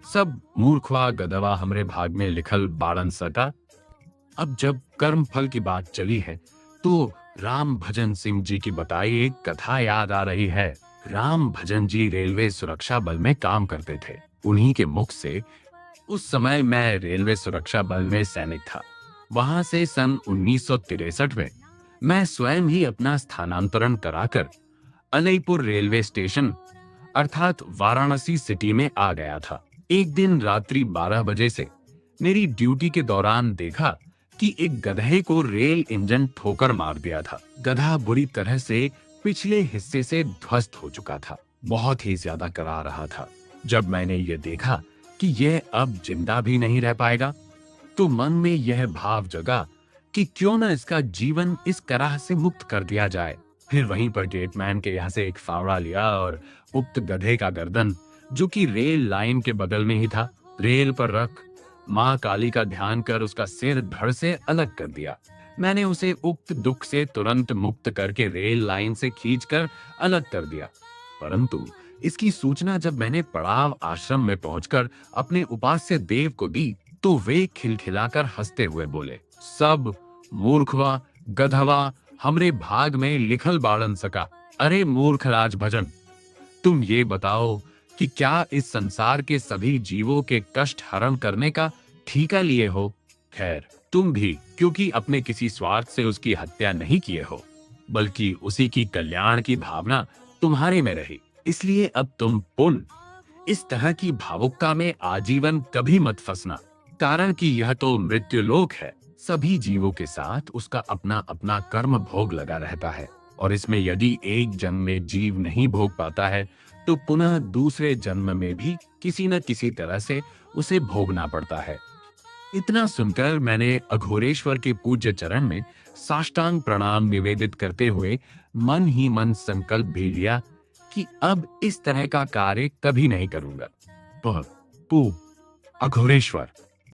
सब मूर्खवा गधवा हमरे भाग में लिखल बाड़न सका। अब जब कर्म फल की बात चली है तो राम भजन सिंह जी की बताई एक कथा याद आ रही है। राम भजन जी रेलवे सुरक्षा बल में काम करते थे। उन्हीं के मुख से उस समय मैं रेलवे सुरक्षा बल में सैनिक था। वहां से सन 1963 में मैं स्वयं ही अपना स्थानांतरण कराकर अलीपुर रेलवे स्टेशन अर्थात वाराणसी सिटी में आ गया था। एक दिन रात्रि 12 बजे से मेरी ड्यूटी के दौरान देखा कि एक गधे को रेल इंजन ठोकर मार दिया था। गधा बुरी तरह से पिछले हिस्से से ध्वस्त हो चुका था, बहुत ही ज्यादा करा रहा था। जब मैंने ये देखा कि यह अब जिंदा भी नहीं रह पाएगा तो मन में यह भाव जगा कि क्यों न इसका जीवन इस कराह से मुक्त कर दिया जाए। फिर वहीं पर गेटमैन के यहाँ से एक फावड़ा लिया और उक्त गधे का गर्दन, जो कि रेल लाइन के बगल में ही था, रेल पर रख माँ काली का ध्यान कर उसका सिर धड़ से अलग कर दिया। मैंने उसे उक्त दुख से तुरंत मुक्त करके रेल लाइन से खींचकर अलग कर दिया। परंतु इसकी सूचना जब मैंने पड़ाव आश्रम में पहुंचकर अपने उपास्य देव को दी तो वे खिलखिलाकर हंसते हुए बोले, सब मूर्खवा गधवा हमरे भाग में लिखल बाड़न सका। अरे मूर्ख राज भजन, तुम ये बताओ कि क्या इस संसार के सभी जीवों के कष्ट हरण करने का ठीका लिए हो? खैर, तुम भी, क्योंकि अपने किसी स्वार्थ से उसकी हत्या नहीं किए हो, बल्कि उसी की कल्याण की भावना तुम्हारे में रही, इसलिए अब तुम पुण्य इस तरह की भावुकता में आजीवन कभी मत फंसना, कारण कि यह तो मृत्युलोक है। सभी जीवों के साथ उसका अपना अपना कर्म भोग लगा रहता है और इसमें यदि एक जन्म में जीव नहीं भोग पाता है तो पुनः दूसरे जन्म में भी किसी न किसी तरह से उसे भोगना पड़ता है। इतना सुनकर मैंने अघोरेश्वर के पूज्य चरण में साष्टांग प्रणाम निवेदित करते हुए मन ही मन संकल्प भी लिया कि अब इस तरह का कार्य कभी नहीं करूंगा। पर अघोरेश्वर